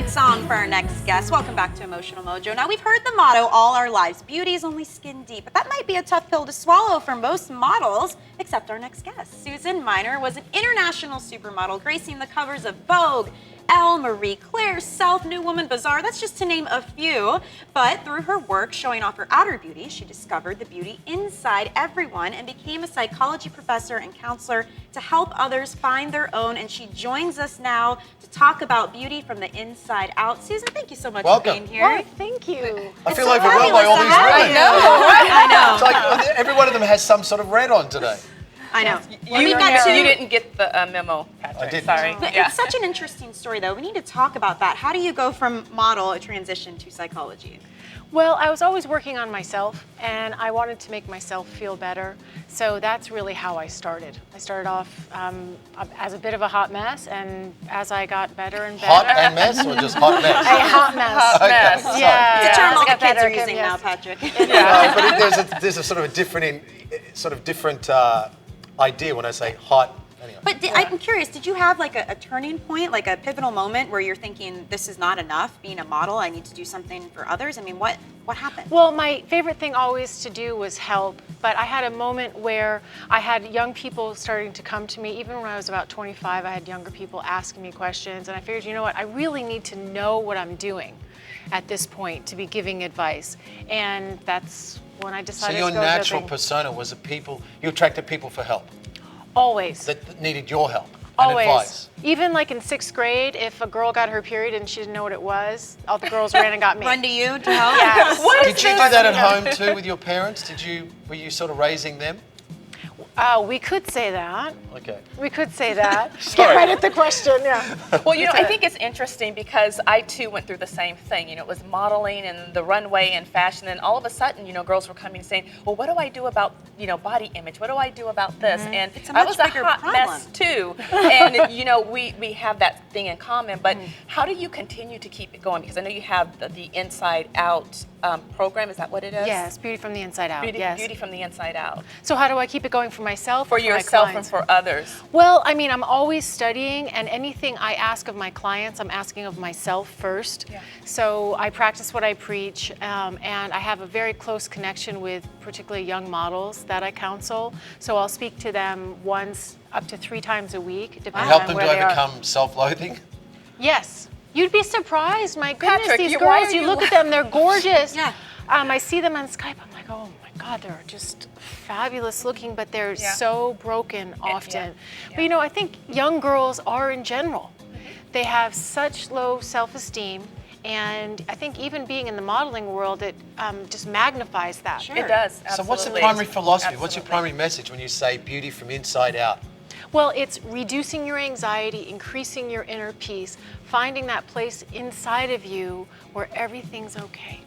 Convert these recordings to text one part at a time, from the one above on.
great song for our next guest. Welcome back to Emotional Mojo. Now, we've heard the motto all our lives, beauty is only skin deep, but that might be a tough pill to swallow for most models, except our next guest. Suzan Miner was an international supermodel, gracing the covers of Vogue, Elle, Marie Claire, Self, New Woman, Bazaar, that's just to name a few. But through her work showing off her outer beauty, she discovered the beauty inside everyone and became a psychology professor and counselor to help others find their own. And she joins us now to talk about beauty from the inside out. Suzan, thank you so much for being here. Well, thank you. I feel overwhelmed by all these ribbons. I know, right? I know. It's like every one of them has some sort of red on today. I know. You didn't get the memo, Patrick. I didn't. Sorry. But it's such an interesting story, though. We need to talk about that. How do you go from model, a transition to psychology? Well, I was always working on myself, and I wanted to make myself feel better. So that's really how I started. I started off as a bit of a hot mess, and as I got better and better. Hot and mess, or just hot mess? A hot mess. Hot mess. Okay. Yeah. It's a term as all I the got kids better, are using now, Patrick. But there's a sort of different idea when I say hot. Anyway. But I'm curious, did you have like a turning point, like a pivotal moment where you're thinking, this is not enough, being a model, I need to do something for others? I mean, what happened? Well, my favorite thing always to do was help, but I had a moment where I had young people starting to come to me. Even when I was about 25, I had younger people asking me questions, and I figured, you know what, I really need to know what I'm doing at this point to be giving advice. And that's when I decided So your to go natural with persona was you attracted people for help, always. that needed your help and Always. advice. Even like in 6th grade, if a girl got her period and she didn't know what it was, all the girls ran and got me. Run to you to help? Yes. Did you do that at home too with your parents? Were you sort of raising them? We could say that. Okay. We could say that. Sorry. Get right at the question, yeah. Well, I think it's interesting because I too went through the same thing. It was modeling and the runway and fashion, and all of a sudden, girls were coming saying, "Well, what do I do about, body image? What do I do about this?" And I was a hot mess too. And we have that thing in common. But how do you continue to keep it going? Because I know you have the Inside Out program. Is that what it is? Yes, beauty from the inside out. Beauty from the inside out. So how do I keep it going for myself? For or yourself my and for others. Well, I mean, I'm always studying, and anything I ask of my clients, I'm asking of myself first. Yeah. So I practice what I preach, and I have a very close connection with particularly young models that I counsel. So I'll speak to them once up to 3 times a week, depending Help on them where to they are. overcome self-loathing? Yes. You'd be surprised. My goodness, Patrick, these why girls, are you you look at them, they're gorgeous. Yeah. I see them on Skype, I'm like, oh my God, they're just fabulous looking, but they're so broken often. But I think young girls are in general. They have such low self-esteem, and I think even being in the modeling world, it just magnifies that. Sure. It does, absolutely. So what's the primary philosophy? Absolutely. What's your primary message when you say beauty from inside out? Well, it's reducing your anxiety, increasing your inner peace, finding that place inside of you where everything's okay.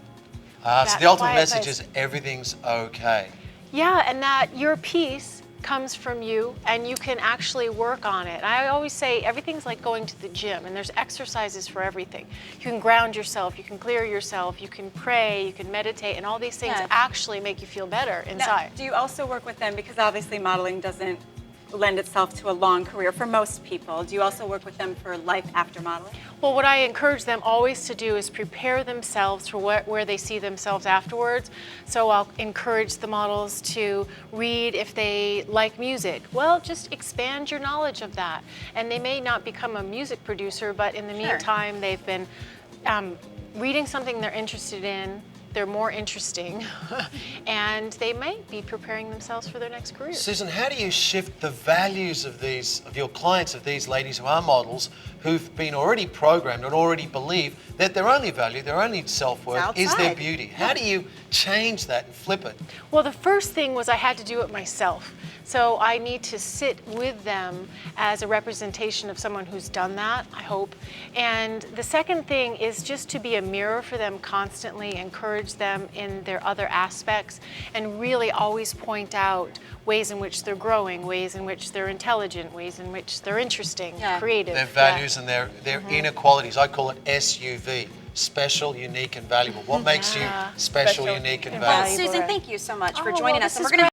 So the ultimate quiet message place. is everything's okay. Yeah, and that your peace comes from you, and you can actually work on it. I always say everything's like going to the gym, and there's exercises for everything. You can ground yourself, you can clear yourself, you can pray, you can meditate, and all these things actually make you feel better inside. Now, do you also work with them, because obviously modeling doesn't lend itself to a long career for most people. Do you also work with them for life after modeling? Well, what I encourage them always to do is prepare themselves for where they see themselves afterwards. So I'll encourage the models to read if they like music. Well, just expand your knowledge of that. And they may not become a music producer, but in the meantime, they've been reading something they're interested in. They're more interesting, and they might be preparing themselves for their next career. Suzan, how do you shift the values of your clients, of these ladies who are models, who've been already programmed and already believe that their only value, their only self-worth is their beauty? How do you change that and flip it? Well, the first thing was I had to do it myself. So I need to sit with them as a representation of someone who's done that, I hope. And the second thing is just to be a mirror for them constantly, encourage them in their other aspects, and really always point out ways in which they're growing, ways in which they're intelligent, ways in which they're interesting, creative. Their values and their inner qualities. I call it SUV. Special, unique, and valuable. What makes you special, unique, and valuable? Well, Suzan, thank you so much for Oh, joining well, us. this And is we're going to